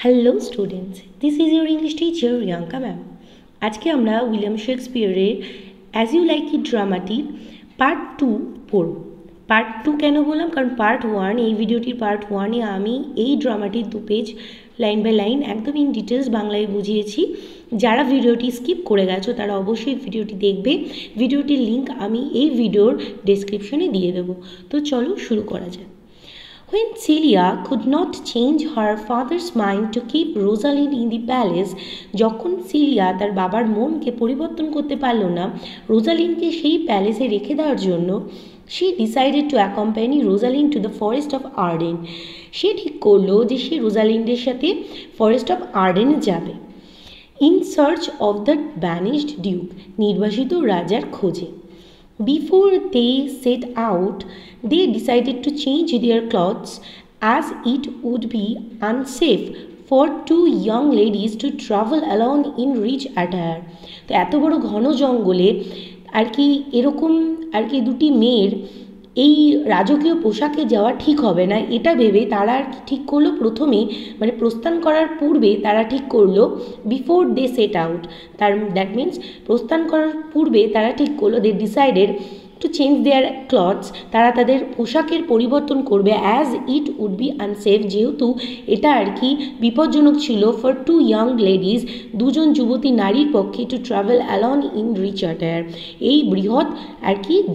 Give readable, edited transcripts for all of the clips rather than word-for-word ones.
Hello students, this is your English teacher Riyanka ma'am. আজকে আমরা William শেক্সপিয়ারের অ্যাজ ইউ লাইক ইট ড্রামাটির part 2 পড়ব। পার্ট 2 কেন বললাম? কারণ পার্ট 1, এই ভিডিওটির পার্ট 1-এ আমি এই ড্রামাটির 2 পেজ লাইন বাই লাইন একদম ইন ডিটেলস বাংলায় বুঝিয়েছি। যারা ভিডিওটি স্কিপ করে গেছো তারা অবশ্যই ভিডিওটি দেখবে। ভিডিওটির লিঙ্ক আমি এই ভিডিওর ডেসক্রিপশনে দিয়ে দেবো। তো চলো শুরু করা যায়। When Celia could not change her father's mind to keep Rosalind in the palace, যখন সিলিয়া তার বাবার মনকে পরিবর্তন করতে পারল না রোজালিন্ডকে সেই প্যালেসে রেখে দেওয়ার জন্য, she decided to accompany Rosalind to the forest of Arden. সে ঠিক করলো যে সে রোজালিন্ডের সাথে ফরেস্ট অফ আর্ডেনে যাবে। In search of the banished duke, নির্বাসিত রাজার খোঁজে। Before they set out, they decided to change their clothes as it would be unsafe for two young ladies to travel alone in rich attire. তো এত বড় ঘন জঙ্গলে এরকম দুটি মেয়ের এই রাজকীয় পোশাকে যাওয়া ঠিক হবে না, এটা ভেবে তারা ঠিক করলো প্রথমে প্রস্থান করার পূর্বে তারা ঠিক করলো before they set out, that means প্রস্থান করার পূর্বে তারা ঠিক করলো they decided to change their clothes, তারা তাদের পোশাকের পরিবর্তন করবে as it would be unsafe, যেহেতু এটা বিপজ্জনক ছিল ফর টু ইয়াং লেডিজ, দুজন যুবতী নারীর পক্ষে to travel alone in rich attire, এই বৃহৎ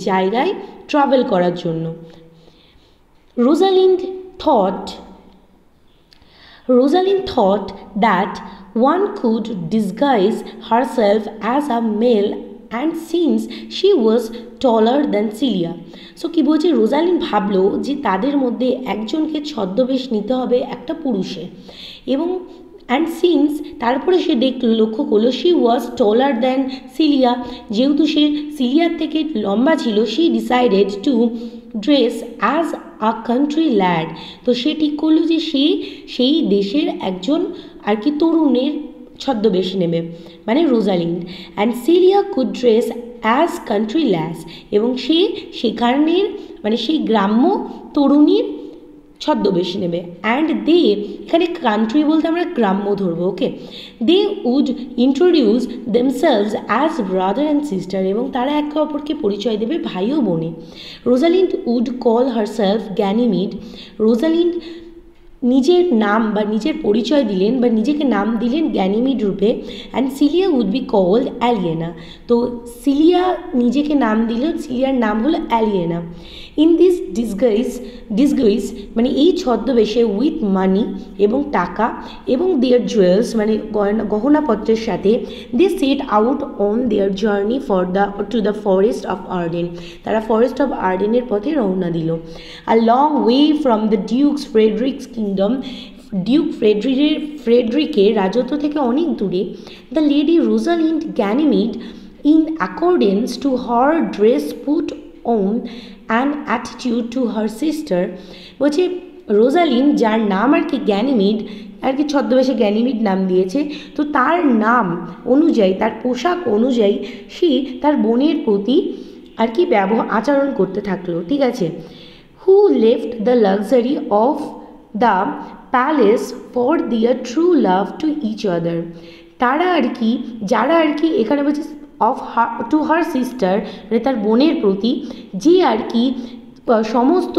জায়গায় ট্রাভেল করার জন্য। Rosalind thought that one could disguise herself as a male and since she was taller than Celia. So কি বলছে, রোজালিন্ড ভাবলো যে তাদের মধ্যে একজনকে ছদ্মবেশ নিতে হবে একটা পুরুষের, এবং অ্যান্ড সিন্স তারপরে সে লক্ষ্য করলো she was taller than Celia, যেহেতু সে সিলিয়ার থেকে লম্বা ছিল, she decided to dress as a country lad. তো সে ঠিক করলো যে সে সেই দেশের একজন তরুণের ছদ্মবেশ নেবে, Rosalind. And Celia could dress as country lass, এবং সে সেখানের সেই গ্রাম্য তরুণীর ছদ্মবেশ নেবে। অ্যান্ড দে, এখানে কান্ট্রি বলতে আমরা গ্রাম্য ধরবো, okay. They would introduce themselves as brother and sister, এবং তারা একে অপরকে পরিচয় দেবে ভাই ও বোনে। Rosalind would call herself Ganymede, Rosalind নিজের নাম বা নিজের পরিচয় দিলেন বা নিজেকে নাম দিলেন গ্যানিমিড রূপে। And Celia would be called Aliena, তো সিলিয়া নিজেকে নাম দিল, সিলিয়ার নাম হলো অ্যালিয়েনা। ইন দিস ডিসগাইজ এই ছদ্মবেশে উইথ মানি এবং টাকা এবং দেয়ার জুয়েলস গহনাপত্রের সাথে, they set out on their journey to the forest of Arden, তারা ফরেস্ট অফ আর্ডেনের পথে রওনা দিল। A long way from the Duke's Frederick's kingdom, duke ফ্রেডরিকের রাজত্ব থেকে অনেক দূরে। The lady Rosalind Ganymede, in accordance to her dress, put on an attitude to her sister, বলছে রোজালিন্ড, যার নাম গ্যানিমিড, ছদ্মবেশে গ্যানিমিড নাম দিয়েছে, তো তার নাম অনুযায়ী, তার পোশাক অনুযায়ী সে তার বোনের প্রতি আচরণ করতে থাকলো, ঠিক আছে। Who left the luxury of the palace for their true love to each other, তারা যারা এখানে বলছে অফ টু হার সিস্টার, তার বোনের প্রতি, যে সমস্ত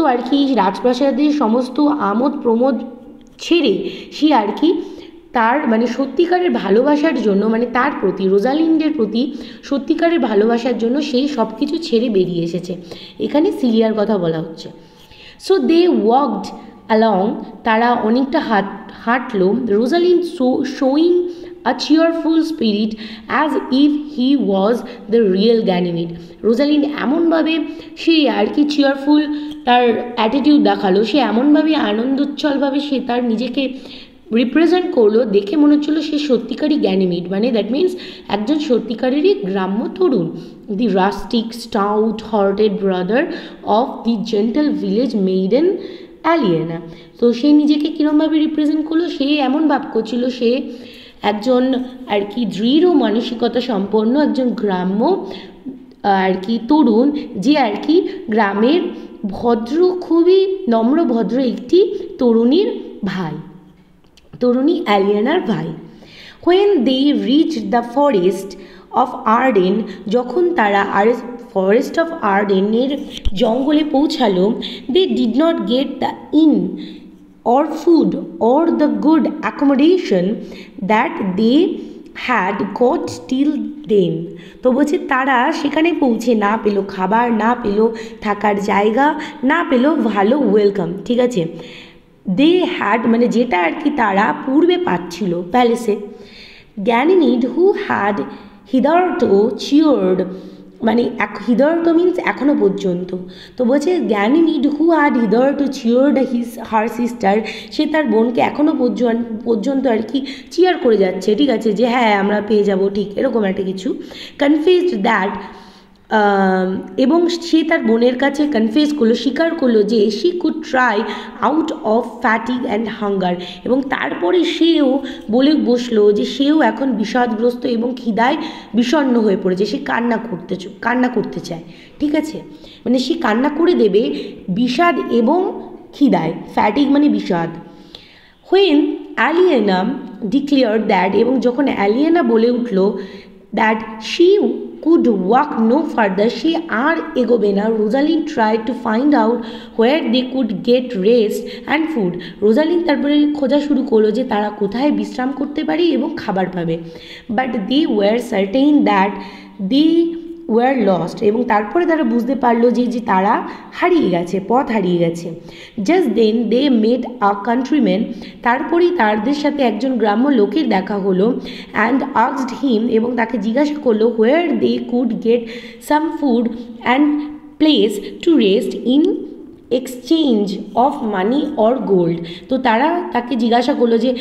রাজপ্রাসাদের সমস্ত আমোদ প্রমোদ ছেড়ে সে তার সত্যিকারের ভালোবাসার জন্য, তার প্রতি, রোজালিন্ডের প্রতি সত্যিকারের ভালোবাসার জন্য সেই সব কিছু ছেড়ে বেরিয়ে এসেছে। এখানে সিলিয়ার কথা বলা হচ্ছে। সো দে ওয়াকড অ্যালং, তারা অনেকটা হাঁটলো। Rosalind showing a cheerful spirit as if he was the real Ganymede, Rosalind এমনভাবে সে চেয়ারফুল তার অ্যাটিটিউড দেখালো, সে এমনভাবে আনন্দোচ্ছলভাবে সে তার নিজেকে রিপ্রেজেন্ট করলো, দেখে মনে হচ্ছিলো সে সত্যিকারই গ্যানিমিড, দ্যাট মিনস একজন সত্যিকারেরই গ্রাম্য তরুণ। The rustic stout hearted brother of the gentle village maiden Aliena, তো সে নিজেকে কীরমভাবে রিপ্রেজেন্ট করলো, সে এমন ভাব করছিল সে একজন দৃঢ় মানসিকতা সম্পন্ন একজন গ্রাম্য তরুণ, যে গ্রামের ভদ্র, খুবই নম্র ভদ্র একটি তরুণীর ভাই। তরুণী অ্যালিয়েনার ভাই। When they reached the forest of Arden, যখন তারা ফরেস্ট অফ আর্ডেনের জঙ্গলে পৌঁছালো, they did not get the inn or food or the good accommodation that they had got till then. তো বলছে তারা সেখানে পৌঁছে না পেলো খাবার, না পেলো থাকার জায়গা, না পেলো ভালো ওয়েলকাম, ঠিক আছে। দে হ্যাড মানে যেটা আর কি তারা পূর্বে পাচ্ছিল প্যালেসে। গ্যানিমিড হু হ্যাড হিদারটো চিয়ার্ড, মানে হিদারটো মিন্স এখনও পর্যন্ত। তো বলছে গ্যানিমিড হু হ্যাড হিদারটো চিয়ার্ড হার সিস্টার, সে তার বোনকে এখনও পর্যন্ত আর কি চিয়ার করে যাচ্ছে, ঠিক আছে, যে হ্যাঁ আমরা পেয়ে যাব, ঠিক এরকম একটা কিছু। কনফিউজড দ্যাট, এবং সে তার বোনের কাছে কনফেস করলো, স্বীকার করলো যে she could try out of fatigue and hunger, এবং তারপরে সেও বলে বসলো যে সেও এখন বিষাদগ্রস্ত এবং খিদায় বিষণ্ণ হয়ে পড়েছে, সে কান্না করতে চায়, ঠিক আছে, মানে সে কান্না করে দেবে বিষাদ এবং খিদায়, ফ্যাটিগ মানে বিষাদ। হোয়েন অ্যালিয়েনা ডিক্লেয়ার দ্যাট, এবং যখন অ্যালিয়েনা বলে উঠল that she could walk no further, সে আর এগোবে না, Rosalind try to find out where they could get rest and food, Rosalind তারপরে খোঁজা শুরু করলো যে তারা কোথায় বিশ্রাম করতে পারে এবং খাবার পাবে। But they were certain that they were lost, এবং তারপরে তারা বুঝতে পারলো যে তারা হারিয়ে গেছে, পথ হারিয়ে গেছে। Just then they made a countryman, তারপরেই তাদের সাথে একজন গ্রাম্য লোকের দেখা হলো। অ্যান্ড আস্কড হিম, এবং তাকে জিজ্ঞাসা করলো where they could get some food and place to rest in exchange of money or gold, তো তারা তাকে জিজ্ঞাসা করলো যে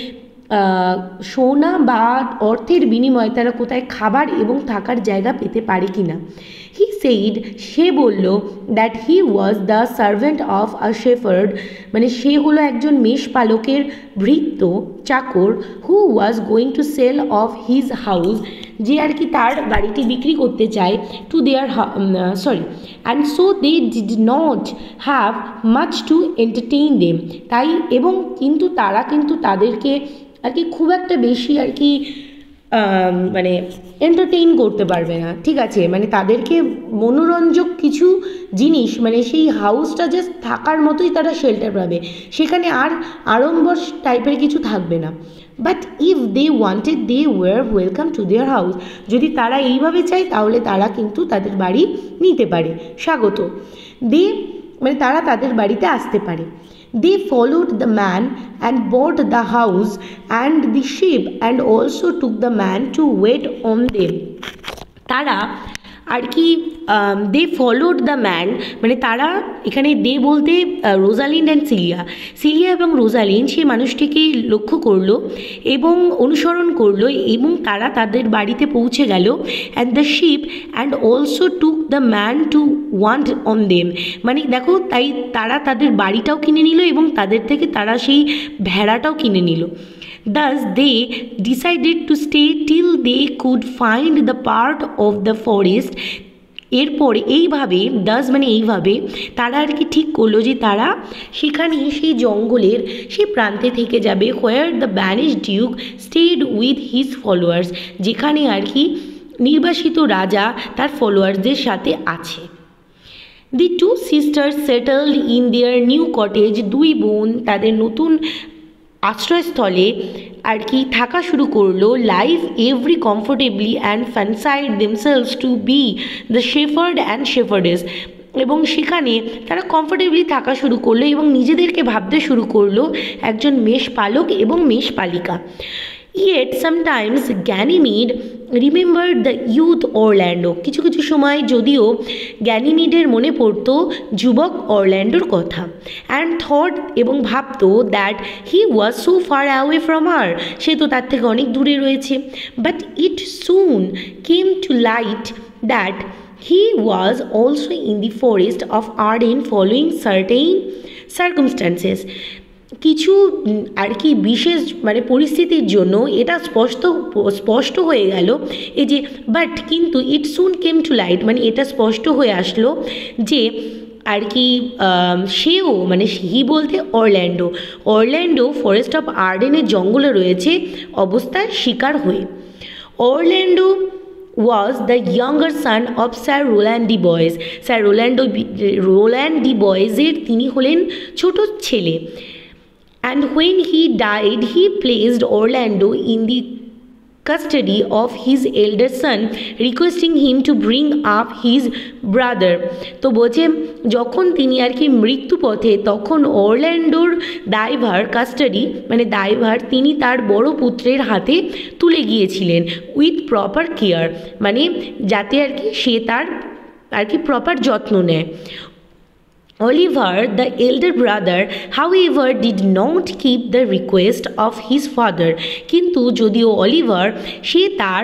সোনা বা অর্থের বিনিময়ে তারা কোথায় খাবার এবং থাকার জায়গা পেতে পারে কিনা। হি সেইড, সে বলল that he was the servant of a shepherd, মানে সে হলো একজন মেষপালকের ভৃত্য চাকর, who was going to sell of his house, যে আর কি তার বাড়িটি বিক্রি করতে চায়, to there and so they did not have much to entertain them, তাই এবং কিন্তু তারা কিন্তু তাদেরকে আর কি খুব একটা বেশি আর কি মানে এন্টারটেইন করতে পারবে না, ঠিক আছে, মানে তাদেরকে মনোরঞ্জক কিছু জিনিস, মানে সেই হাউসটা জাস্ট থাকার মতোই তারা শেল্টার পাবে, সেখানে আর আড়ম্বর টাইপের কিছু থাকবে না। But if they wanted they were welcome to their house, যদি তারা এইভাবে চায় তাহলে তারা কিন্তু তাদের বাড়ি নিতে পারে, স্বাগত, মানে তারা তাদের বাড়িতে আসতে পারে। They followed the man and bought the house and the sheep and also took the man to wait on them. তারা আর কি দে ফলোড দ্য ম্যান, মানে তারা এখানে দে বলতে রোজালিন অ্যান্ড সিলিয়া এবং রোজালিন সেই মানুষটিকে লক্ষ্য করলো এবং অনুসরণ করলো, এবং তারা তাদের বাড়িতে পৌঁছে গেল। And the ship and also took the man to want on them, মানে দেখো তাই তারা তাদের বাড়িটাও কিনে নিল এবং তাদের থেকে তারা সেই ভেড়াটাও কিনে নিল। Thus they decided to stay till they could find the part of the forest. এরপর এইভাবে মানে এইভাবে তারা আর কি ঠিক করলো যে তারা সেখানে সেই জঙ্গলের সেই প্রান্তে থেকে যাবে, where the banish duke stayed with his followers, যেখানে আর কি নির্বাসিত রাজা তার ফলোয়ার্সদের সাথে আছে। The two sisters settled in their new cottage, দুই বোন তাদের নতুন আশ্রয়স্থলে আর কি থাকা শুরু করলো। Life every comfortably and fancied themselves to be the shepherd and shepherdess, এবং সেখানে তারা কমফোর্টেবলি থাকা শুরু করলো এবং নিজেদেরকে ভাবতে শুরু করলো একজন মেষপালক এবং মেষপালিকা। Yet sometimes Ganymede remembered the youth Orlando, কিছু কিছু সময় যদিও গ্যানিমিডের মনে পড়তো যুবক অরল্যান্ডোর কথা। অ্যান্ড থট, এবং ভাবতো that he was so far away from her, সে তো তার থেকে অনেক দূরে রয়েছে। But it soon came to light that he was also in the forest of Arden following certain circumstances, কিছু আর কি বিশেষ মানে পরিস্থিতির জন্য এটা স্পষ্ট হয়ে গেল এই যে, বাট কিন্তু ইট সুন কেম টু লাইট, মানে এটা স্পষ্ট হয়ে আসলো যে আর কি সেও মানে হি বলতে অরল্যান্ডো ফরেস্ট অফ আর্ডেনের জঙ্গলে রয়েছে অবস্থায় শিকার হয়ে। Orlando was the younger son of Sir Roland de Boys. Sir Roland de বয়েজের তিনি হলেন ছোট ছেলে। And when he died, he placed Orlando in the custody of his elder son, requesting him to bring up his brother. তো বলছে যখন তিনি আর কি মৃত্যুপথে তখন অরল্যান্ডোর দায়ভার তিনি তার বড় পুত্রের হাতে তুলে গিয়েছিলেন উইথ প্রপার কেয়ার, মানে যাতে আর কি সে তার আর কি প্রপার যত্ন নেয়। Oliver, the elder brother, however, did not keep the request of his father. কিন্তু যদিও অলিভার সে তার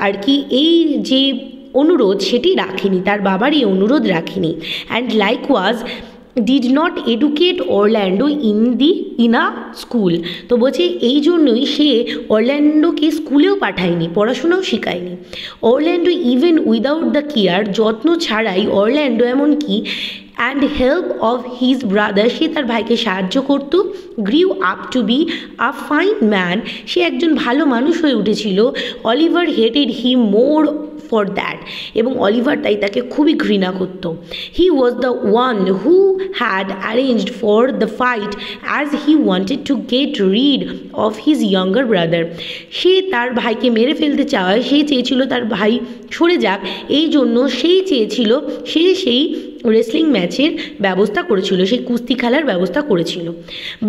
আর কি এই যে অনুরোধ সেটি রাখেনি, তার বাবার এই অনুরোধ রাখেনি। And likewise did not educate Orlando in a school. তো বলছে এই জন্যই সে অরল্যান্ডোকে স্কুলেও পাঠায়নি, পড়াশোনাও শেখায়নি। Orlando even without the care, যত্ন ছাড়াই অরল্যান্ডো এমনকি and help of his brother, সে তার ভাইকে সাহায্য করত। Grew up to be a fine man, সে একজন ভালো মানুষ হয়ে উঠেছিল। Oliver hated he more for that, এবং অলিভার তাই তাকে খুবই ঘৃণা করত। He was the one who had arranged for the fight as he wanted to get rid of his younger brother. সে তার ভাইকে মেরে ফেলতে চাওয়ায় সে চেয়েছিল তার ভাই সরে যাক, এই জন্য সেই চেয়েছিল সেই রেসলিং ম্যাচের ব্যবস্থা করেছিল, সেই কুস্তি খেলার ব্যবস্থা করেছিল।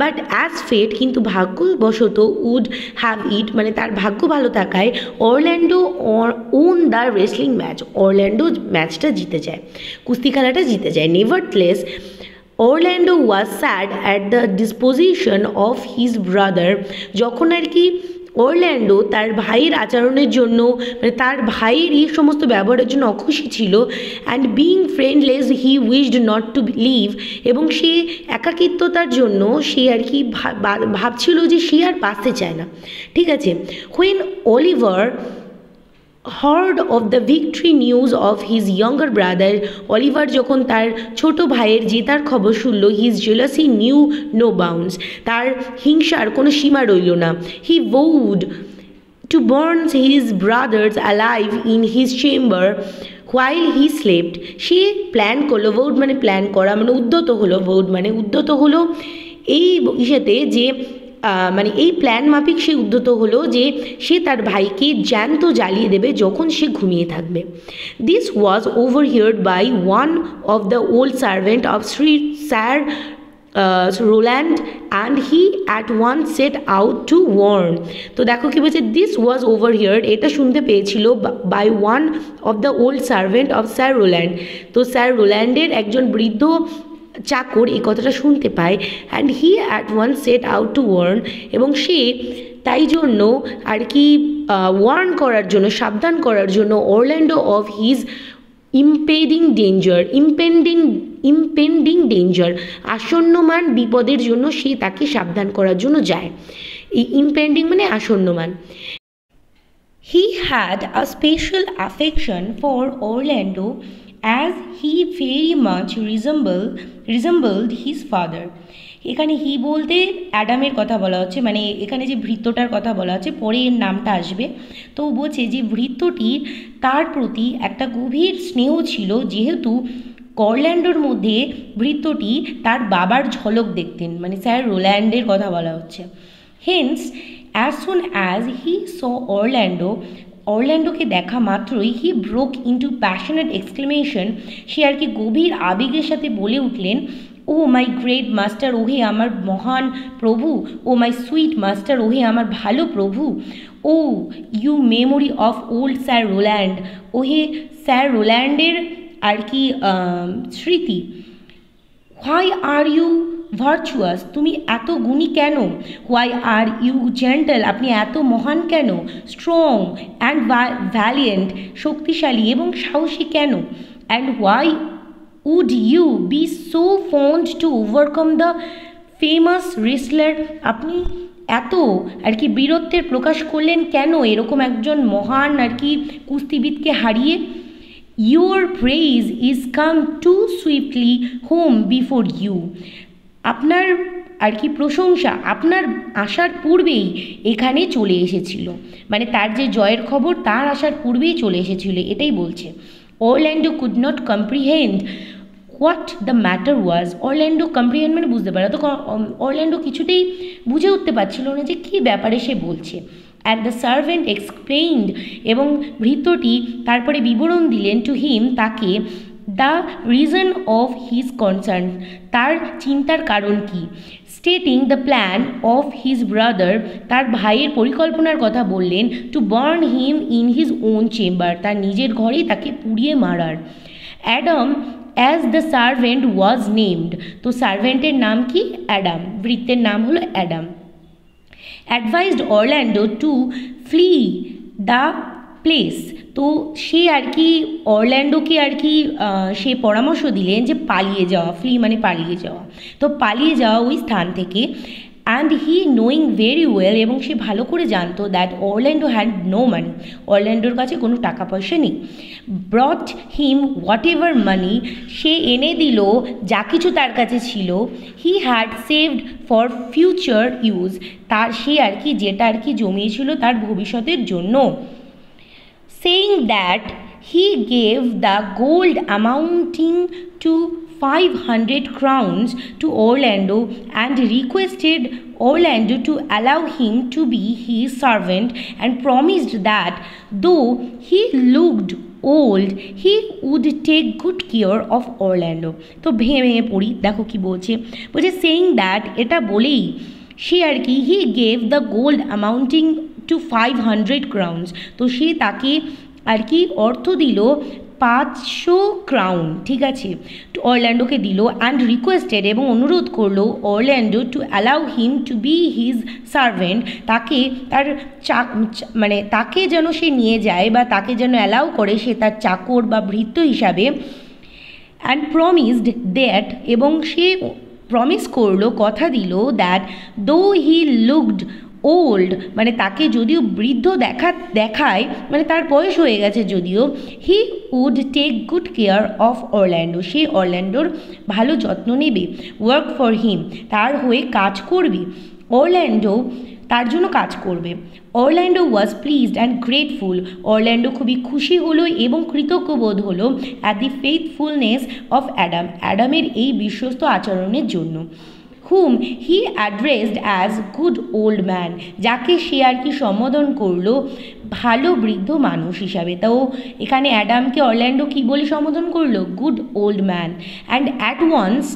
বাট অ্যাজ ফেট, কিন্তু ভাগ্যবশত উড হ্যাভ ইট, মানে তার ভাগ্য ভালো থাকায় Orlando won the wrestling match, Orlando ম্যাচটা জিতে যায়, কুস্তি খেলাটা জিতে যায়। Nevertheless Orlando was sad at the disposition of his brother, যখন আর কি অরল্যান্ডো তার ভাইয়ের আচরণের জন্য, মানে তার ভাইয়ের এই সমস্ত ব্যবহারের জন্য অখুশি ছিল। And being friendless he wished not to live, এবং সে একাকিত্বতার জন্য সে আর কি ভাবছিল যে সে আর বাঁচতে চায় না, ঠিক আছে। When Oliver heard of the victory news of his younger brother, Oliver যখন তার ছোট ভাইয়ের জেতার খবর শুনল, his jealousy knew no bounds, তার হিংসার কোনো সীমা রইল না। He vowed to burn his brother's alive in his chamber while he slept, সে প্ল্যান করলো, ভোউড মানে প্ল্যান করা, মানে উদ্যত হলো এই ইসেতে যে মানে এই প্ল্যান মাফিক সে উদ্যত হলো যে সে তার ভাইকে জ্যান্ত জ্বালিয়ে দেবে যখন সে ঘুমিয়ে থাকবে। This was overheard by one of the old servant of sir Roland and he at one set out to warn. তো দেখো কী বলছে, দিস ওয়াজ ওভারহিয়ার্ড, এটা শুনতে পেয়েছিল by one of the old servant of sir Roland. তো sir রোল্যান্ডের একজন বৃদ্ধ চাকর এই কথাটা শুনতে পায়। And he at one set out to warn, এবং সে তাই জন্য আর কি ওয়ার্ন করার জন্য, সাবধান করার জন্য Orlando of his impending danger, আসন্নমান বিপদের জন্য সে তাকে সাবধান করার জন্য যায়। এই ইম্পেন্ডিং মানে আসন্নমান। He had a special affection for Orlando as he very much resembled his father. এখানে হি বলতে অ্যাডামের কথা বলা হচ্ছে, মানে এখানে যে ভৃত্যটার কথা বলা হচ্ছে, পরে এর নামটা আসবে। তো বলছে যে ভৃত্যটির তার প্রতি একটা গভীর স্নেহ ছিল, যেহেতু অরল্যান্ডোর মধ্যে ভৃত্যটি তার বাবার ঝলক দেখতেন, মানে স্যার রোল্যান্ডের কথা বলা হচ্ছে। Hence as soon as he saw অরল্যান্ডোকে দেখা মাত্রই he broke into passionate exclamation, সে আর কি গভীর আবেগের সাথে বলে উঠলেন, ও মাই গ্রেট মাস্টার, ওহে আমার মহান প্রভু, ও মাই সুইট মাস্টার, ওহে আমার ভালো প্রভু, O you memory of old sir Roland, ওহে স্যার রোল্যান্ডের আর কি স্মৃতি। হোয়াই আর ইউ ভার্চুয়াস, তুমি এত গুণী কেন? হোয়াই আর ইউ জেন্টাল, আপনি এত মহান কেন? স্ট্রং অ্যান্ড ভ্যালিয়েন্ট, শক্তিশালী এবং সাহসী কেন? And why would you be so fond to overcome the famous wrestler, আপনি এত আর কি বীরত্বের প্রকাশ করলেন কেন এরকম একজন মহান আর কি কুস্তিবিদকে হারিয়ে? Your praise is come too swiftly home before you. আপনার আর কি প্রশংসা আপনার আসার পূর্বেই এখানে চলে এসেছিল, মানে তার যে জয়ের খবর তার আসার পূর্বেই চলে এসেছিল, এটাই বলছে। Orlando could not comprehend what the matter was. Orlando comprehend মানে বুঝতে পারে, তো অরল্যান্ডো কিছুতেই বুঝে উঠতে পারছিল না যে কী ব্যাপারে সে বলছে। অ্যান্ড দ্য সার্ভেন্ট এক্সপ্লেইনড, এবং ভৃত্যটি তারপরে বিবরণ দিলেন টু হিম, তাকে, the reason of his concern, তার চিন্তার কারণ কি। Stating the plan of his brother, তার ভাইয়ের পরিকল্পনার কথা বললেন। To burn him in his own chamber, তার নিজের ঘরেই তাকে পুড়িয়ে মারার। Adam as the servant was named, তো সার্ভেন্টের নাম কি? অ্যাডাম, ভৃত্যের নাম হলো Adam. Advised Orlando to flee the place, তো সে আর কি অরল্যান্ডোকে আর কি সে পরামর্শ দিলেন যে পালিয়ে যাওয়া, ফ্লি মানে পালিয়ে যাওয়া, তো পালিয়ে যাওয়া ওই স্থান থেকে। And he knowing very well, এবং সে ভালো করে জানতো that Orlando had no money, অরল্যান্ডোর কাছে কোনো টাকা পয়সা নেই। ব্রট হিম হোয়াট এভার মানি, সে এনে দিল যা কিছু তার কাছে ছিল। He had saved for future use, তার সে আর কি যেটা আর কি জমিয়েছিল তার ভবিষ্যতের জন্য। saying that he gave the gold amounting to 500 crowns to Orlando and requested Orlando to allow him to be his servant, and promised that though he looked old he would take good care of Orlando. তো ভেঙে পড়ি, দেখো কি বলছে, বলছে saying that, এটা বলেই সে আর কি he gave the gold amounting two 500 crowns, তো সে তাকে আর কি অর্থ দিল 500 ক্রাউন, ঠিক আছে, অরল্যান্ডোকে দিল। অ্যান্ড রিকোয়েস্টেড, এবং অনুরোধ করলো Orlando to allow him to be his servant, তাকে তার মানে তাকে যেন সে নিয়ে যায় বা তাকে যেন অ্যালাউ করে সে তার চাকর বা ভৃত্য হিসাবে। অ্যান্ড প্রমিসড দ্যাট, এবং সে প্রমিস করলো, কথা দিল, দ্যাট দো হি লুকড ওল্ড, মানে তাকে যদিও বৃদ্ধ দেখায়, মানে তার বয়স হয়ে গেছে যদিও, he would take good care of Orlando, সে অরল্যান্ডোর ভালো যত্ন নেবে। ওয়ার্ক ফর হিম, তার হয়ে কাজ করবে, অরল্যান্ডো তার জন্য কাজ করবে। Orlando was pleased and grateful, অরল্যান্ডো খুবই খুশি হলো এবং কৃতজ্ঞ বোধ হলো at the faithfulness of Adam, অ্যাডামের এই বিশ্বস্ত আচরণের জন্য। Hmm he addressed as good old man, যাকে সে আর কি সম্বোধন করলো ভালো বৃদ্ধ মানুষ হিসাবে। তো এখানে অ্যাডামকে অরল্যান্ডো কী বলে সম্বোধন করলো? Good old man. And at once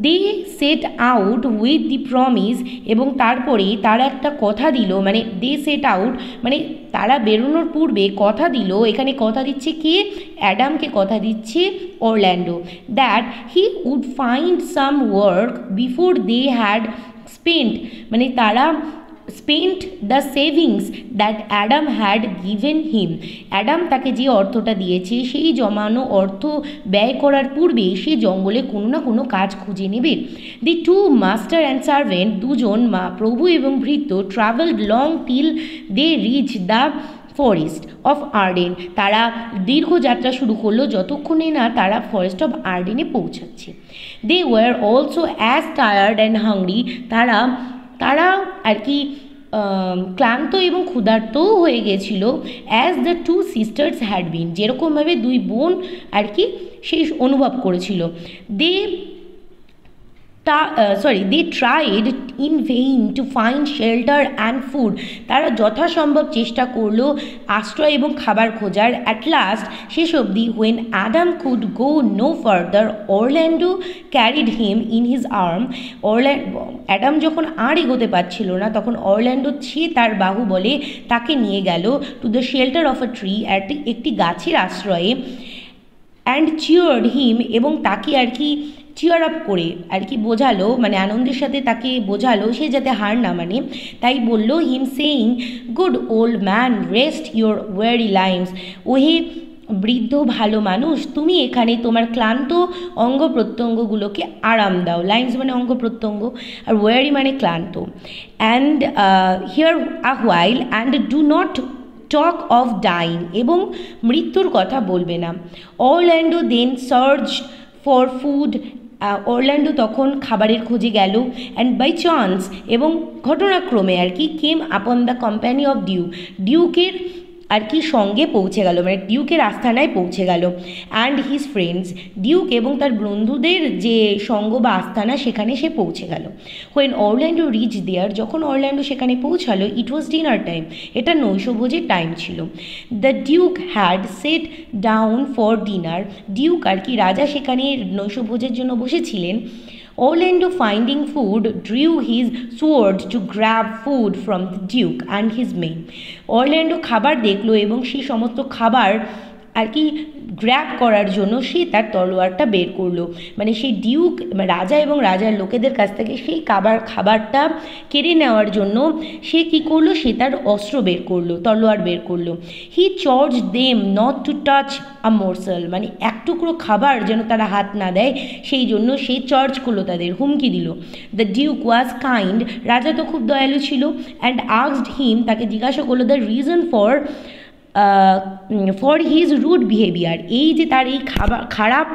they set out with the promise, এবং তারপরে তারা একটা কথা দিল, মানে দে সেট আউট মানে তারা বেরোনোর পূর্বে কথা দিল, এখানে কথা দিচ্ছে কে? অ্যাডামকে কথা দিচ্ছে Orlando, that he would find some work before they had spent, মানে তারা spent the savings that Adam had given him, Adam তাকে যে অর্থটা দিয়েছে সেই জমানো অর্থ ব্যয় করার পূর্বে সে জঙ্গলে কোনো না কোনো কাজ খুঁজে নেবে। The two master and servant, দুজন প্রভু এবং ভৃত্য, travelled long till they reach the forest of Arden, তারা দীর্ঘ যাত্রা শুরু করলো যতক্ষণে না তারা ফরেস্ট অফ আর্ডেনে পৌঁছাচ্ছে। They were also as tired and hungry, তারা আর কি ক্লান্ত এবং ক্ষুধার্তও হয়ে গেছিল, as the two sisters had been, যেরকমভাবে দুই বোন আর কি সেই অনুভব করেছিল। They tried in vain to find shelter and food, তারা যথাসম্ভব চেষ্টা করলো আশ্রয় এবং খাবার খোঁজার। অ্যাট লাস্ট, শেষ অবধি, when Adam could go no further Orlando carried him in his arm, Adam যখন আর এগোতে পারছিল না তখন অরল্যান্ডো সে তার বাহুবলে তাকে নিয়ে গেল to the shelter of a tree, একটি গাছের আশ্রয়ে। অ্যান্ড চিয়ার্ড হিম, এবং তাকে আর কি চিয়ার আপ করে আর কি বোঝালো, মানে আনন্দের সাথে তাকে বোঝালো সে যাতে হার না মানে, তাই বলল him saying, good old man rest your weary limbs, ওহে বৃদ্ধ ভালো মানুষ, তুমি এখানে তোমার ক্লান্ত অঙ্গ প্রত্যঙ্গগুলোকে আরাম দাও। লাইমস মানে অঙ্গ প্রত্যঙ্গ, আর ওয়ারি মানে ক্লান্ত। And here a while and do not talk of dying, এবং মৃত্যুর কথা বলবে না। Orlando then search for food, Orlando তখন খাবারের খোঁজে গেল। অ্যান্ড বাই চান্স, এবং ঘটনাক্রমে আর কি, came upon the company of Duke, ডিউকের আর কি সঙ্গে পৌঁছে গেল, মানে ডিউকের আস্থানায় পৌঁছে গেল। অ্যান্ড হিজ ফ্রেন্ডস, ডিউক এবং তার বন্ধুদের যে সঙ্গ বা আস্থানা, সেখানে সে পৌঁছে গেল। হোয়েন অরল্যান্ডো রিচ দেয়ার, যখন অরল্যান্ডো সেখানে পৌঁছালো, ইট ওয়াজ ডিনার টাইম, এটা নৈশভোজের টাইম ছিল। The Duke had set down for dinner, Duke আর কি রাজা সেখানে নৈশভোজের জন্য বসেছিলেন। Orlando, finding food, drew his sword to grab food from the Duke and his men. Orlando খাবার দেখলো এবং সেই সমস্ত খাবার আর কি গ্র্যাব করার জন্য সে তার তলোয়ারটা বের করলো, মানে সেই ডিউক রাজা এবং রাজার লোকেদের কাছ থেকে সেই খাবারটা কেড়ে নেওয়ার জন্য সে কি করলো, সে তার অস্ত্র বের করলো, তলোয়ার বের করলো। He charge them not to touch a morsel, মানে এক টুকরো খাবার যেন তারা হাত না দেয়, সেই জন্য সে চার্জ করলো, তাদের হুমকি দিল। দ্য ডিউক ওয়াজ কাইন্ড, রাজা তো খুব দয়ালু ছিল। অ্যান্ড আস্কড হিম, তাকে জিজ্ঞাসা করলো the reason for his rude behaviour, এই যে তার এই খারাপ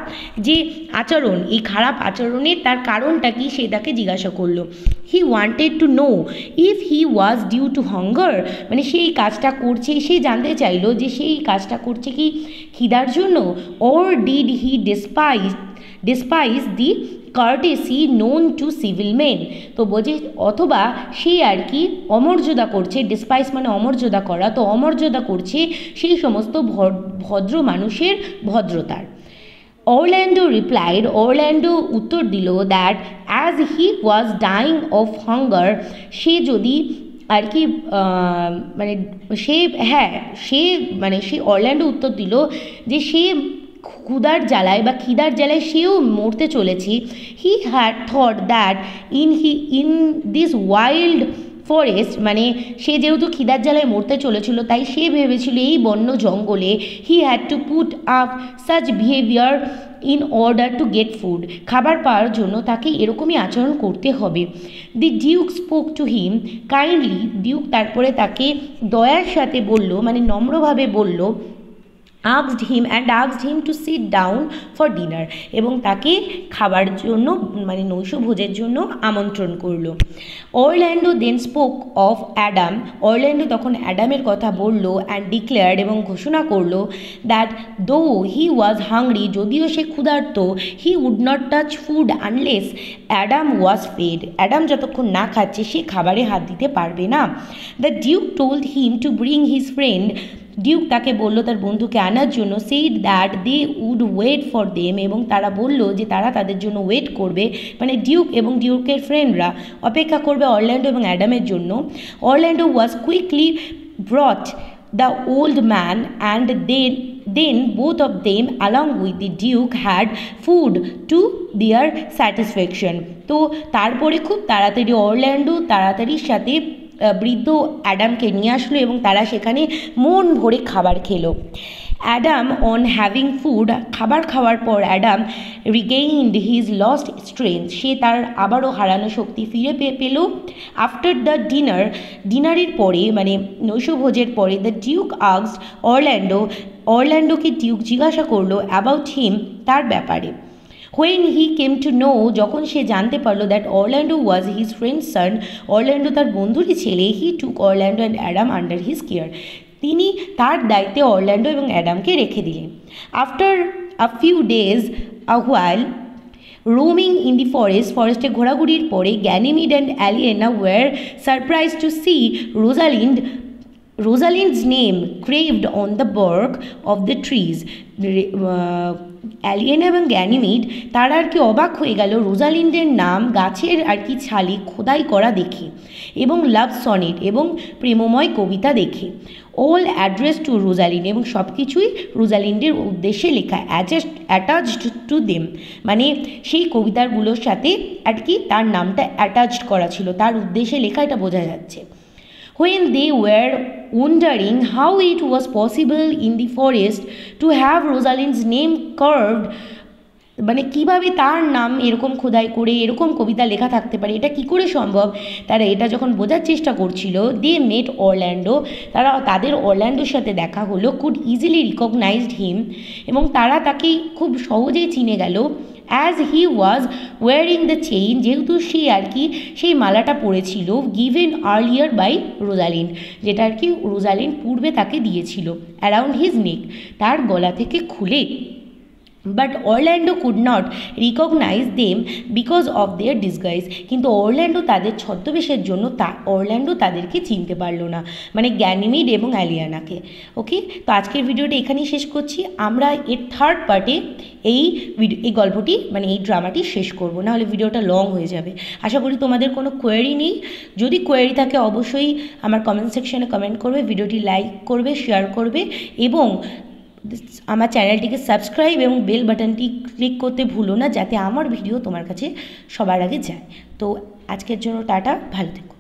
যে আচরণ, এই খারাপ আচরণের তার কারণটা কি, সে তাকে জিজ্ঞাসা করলো। He wanted to know if he was due to hunger, মানে সে এই কাজটা করছে, সে জানতে চাইলো যে সেই কাজটা করছে কি খিদার জন্য। Or did he despise the courtesy known to civil men, তো বলছে অথবা সে আর কি অমর্যাদা করছে, ডিসপাইস মানে অমর্যাদা করা, তো অমর্যাদা করছে সেই সমস্ত ভদ্র মানুষের ভদ্রতার। অরল্যান্ডো রিপ্লাইড, অরল্যান্ডো উত্তর দিল that as he was dying of hunger, সে যদি আর কি মানে সে অরল্যান্ডো উত্তর দিল যে সে ক্ষুধার জ্বালায় বা খিদার জ্বালায় সেও মরতে চলেছে। He had thought that in this wild forest, মানে সে যেহেতু খিদার জ্বালায় মরতে চলেছিল, তাই সে ভেবেছিল এই বন্য জঙ্গলে he had to put up such behaviour in order to get food, খাবার পাওয়ার জন্য তাকে এরকমই আচরণ করতে হবে। The Duke spoke to him kindly, Duke তারপরে তাকে দয়ার সাথে বলল, মানে নম্রভাবে বলল, asked him to sit down for dinner, এবং তাকে খাবার জন্য মানে নৈশভোজের জন্য আমন্ত্রণ করলো। Orlando then spoke of Adam, Orlando তখন অ্যাডামের কথা বলল। অ্যান্ড ডিক্লেয়ার্ড, এবং ঘোষণা করলো দ্যাট দো হি ওয়াজ হাংরি, যদিও সে ক্ষুধার্ত, he would not touch food unless Adam was fed, Adam যতক্ষণ না খাচ্ছে সে খাবারে হাত দিতে পারবে না। The duke told him to bring his friend, duke তাকে বলল তার বন্ধুকে আনার জন্য। Said that they would wait for them, এবং তারা বলল যে তারা তাদের জন্য ওয়েট করবে, মানে ডিউক এবং ডিউকের ফ্রেন্ডরা অপেক্ষা করবে অরল্যান্ডো এবং অ্যাডামের জন্য। Orlando was quickly ব্রট the old man, and then both of them along with the duke had food to their satisfaction, তো তারপরে খুব তাড়াতাড়ি অরল্যান্ডো তাড়াতাড়ির সাথে বৃদ্ধ অ্যাডামকে নিয়ে আসলো এবং তারা সেখানে মন ভরে খাবার খেলো। অ্যাডাম অন হ্যাভিং ফুড, খাবার খাওয়ার পর অ্যাডাম রিগেইনড হিজ লস্ট স্ট্রেংথ, সে তার আবারও হারানো শক্তি ফিরে পেল। আফটার দ্য ডিনারের পরে, মানে নৈশভোজের পরে, দ্য ডিউক আস্কড অরল্যান্ডোকে ডিউক জিজ্ঞাসা করলো অ্যাবাউট হিম, তার ব্যাপারে। When he came to know, যখন সে জানতে পারলো that Orlando was his friend son, Orlando তার বন্ধুরই ছেলে, he took Orlando and Adam under his care, তিনি তার দায়িত্বে অরল্যান্ডো এবং অ্যাডামকে রেখে দিলেন। After a few days a while roaming in the ফরেস্টে ঘোরাঘুরির পরে Ganymede and Aliena were surprise to see Rosalind's name craved on the bark of the trees. অ্যালিয়েনা এবং গ্যানিমিড তারা আর কি অবাক হয়ে গেল রোজালিন্ডের নাম গাছের আর কি ছালে খোদাই করা দেখে, এবং লাভ সনেট এবং প্রেমময় কবিতা দেখে। অল অ্যাড্রেস টু রোজালিন্ড, এবং সব কিছুই রোজালিন্ডের উদ্দেশ্যে লেখা। অ্যাটাচড টু দেম, মানে সেই কবিতাগুলোর সাথে আর কি তার নামটা অ্যাটাচড করা ছিল, তার উদ্দেশ্যে লেখা, এটা বোঝা যাচ্ছে। When they were wondering how it was possible in the forest to have Rosalind's name carved মানে কিভাবে তার নাম এরকম খোদাই করে এরকম কবিতা লেখা থাকতে পারে, এটা কি করে সম্ভব। তারা এটা যখন বোঝার চেষ্টা করছিল, দে মেট অরল্যান্ডো, তাদের অরল্যান্ডোর সাথে দেখা হলো, কুড ইজিলি রিকগনাইজড হিম, এবং তারা তাকে খুব সহজেই চিনে গেল, as he was wearing the chain, যেহেতু সে আর কি সেই মালাটা পরেছিল, গিভেন আর্লিয়ার বাই রোজালিন্ড, যেটা আর কি রোজালিন্ড পূর্বে তাকে দিয়েছিল, অ্যারাউন্ড হিজ নেক, তার গলা থেকে খুলে। But Orlando could not recognise them because of their disguise, কিন্তু অরল্যান্ডো তাদের ছদ্মবেশের জন্য অরল্যান্ডো তাদেরকে চিনতে পারলো না, মানে গ্যানিমিড এবং অ্যালিয়ানাকে। ওকে, তো আজকের ভিডিওটা এখানেই শেষ করছি। আমরা এর থার্ড পার্টে এই গল্পটি মানে এই ড্রামাটি শেষ করব, নাহলে ভিডিওটা লং হয়ে যাবে। আশা করি তোমাদের কোনো কোয়েরি নেই। যদি কোয়েরি থাকে অবশ্যই আমার কমেন্ট সেকশনে কমেন্ট করবে, ভিডিওটি লাইক করবে, শেয়ার করবে, এবং আমার চ্যানেলটিকে সাবস্ক্রাইব এবং বেল বাটনটি ক্লিক করতে ভুলো না, যাতে আমার ভিডিও তোমার কাছে সবার আগে যায়। তো আজকের জন্য টাটা, ভালো থেকো।